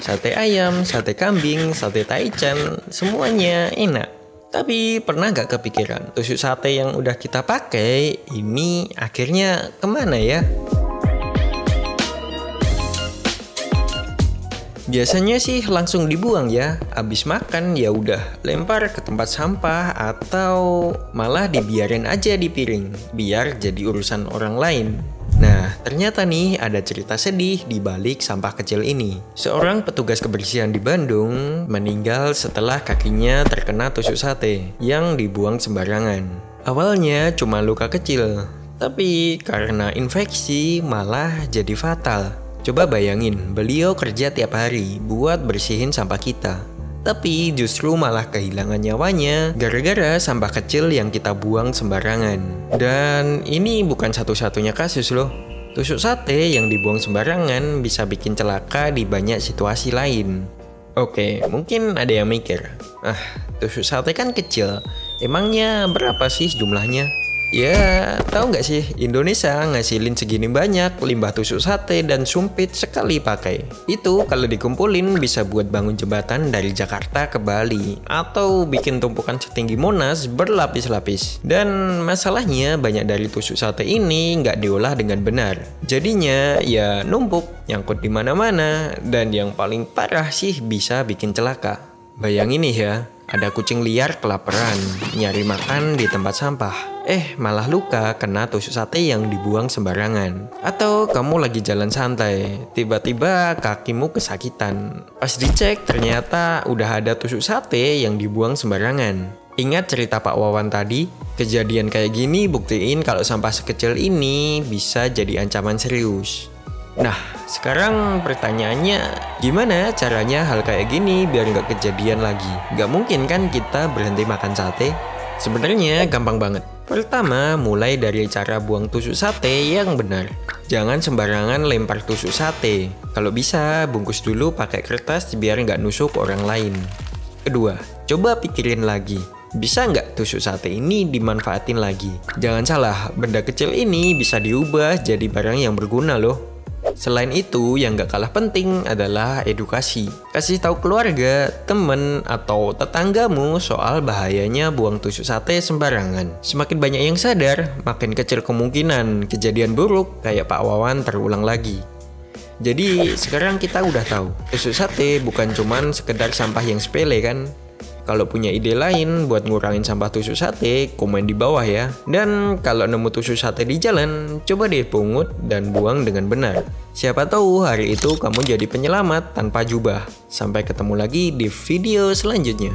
Sate ayam, sate kambing, sate taichan, semuanya enak. Tapi pernah gak kepikiran tusuk sate yang udah kita pakai ini akhirnya kemana ya? Biasanya sih langsung dibuang ya. Abis makan ya udah lempar ke tempat sampah atau malah dibiarin aja di piring biar jadi urusan orang lain. Nah, ternyata nih ada cerita sedih di balik sampah kecil ini. Seorang petugas kebersihan di Bandung meninggal setelah kakinya terkena tusuk sate yang dibuang sembarangan. Awalnya cuma luka kecil, tapi karena infeksi malah jadi fatal. Coba bayangin, beliau kerja tiap hari buat bersihin sampah kita. Tapi justru malah kehilangan nyawanya gara-gara sampah kecil yang kita buang sembarangan. Dan ini bukan satu-satunya kasus loh. Tusuk sate yang dibuang sembarangan bisa bikin celaka di banyak situasi lain. Oke, mungkin ada yang mikir, tusuk sate kan kecil, emangnya berapa sih jumlahnya? Ya, tahu nggak sih, Indonesia ngasilin segini banyak limbah tusuk sate dan sumpit sekali pakai. Itu kalau dikumpulin bisa buat bangun jembatan dari Jakarta ke Bali atau bikin tumpukan setinggi Monas berlapis-lapis. Dan masalahnya banyak dari tusuk sate ini nggak diolah dengan benar. Jadinya ya numpuk, nyangkut di mana-mana, dan yang paling parah sih bisa bikin celaka. Bayangin nih ya, ada kucing liar kelaparan, nyari makan di tempat sampah. Malah luka kena tusuk sate yang dibuang sembarangan. Atau kamu lagi jalan santai, tiba-tiba kakimu kesakitan. Pas dicek ternyata udah ada tusuk sate yang dibuang sembarangan. Ingat cerita Pak Wawan tadi? Kejadian kayak gini buktiin kalau sampah sekecil ini bisa jadi ancaman serius. Nah, sekarang pertanyaannya, gimana caranya hal kayak gini biar nggak kejadian lagi? Nggak mungkin kan kita berhenti makan sate? Sebenarnya gampang banget. Pertama, mulai dari cara buang tusuk sate yang benar. Jangan sembarangan lempar tusuk sate. Kalau bisa, bungkus dulu pakai kertas biar nggak nusuk orang lain. Kedua, coba pikirin lagi. Bisa nggak tusuk sate ini dimanfaatin lagi? Jangan salah, benda kecil ini bisa diubah jadi barang yang berguna loh. Selain itu, yang gak kalah penting adalah edukasi. Kasih tahu keluarga, temen, atau tetanggamu soal bahayanya buang tusuk sate sembarangan. Semakin banyak yang sadar, makin kecil kemungkinan kejadian buruk kayak Pak Wawan terulang lagi. Jadi sekarang kita udah tahu, tusuk sate bukan cuman sekedar sampah yang sepele kan? Kalau punya ide lain buat ngurangin sampah tusuk sate, komen di bawah ya. Dan kalau nemu tusuk sate di jalan, coba deh pungut dan buang dengan benar. Siapa tahu hari itu kamu jadi penyelamat tanpa jubah. Sampai ketemu lagi di video selanjutnya.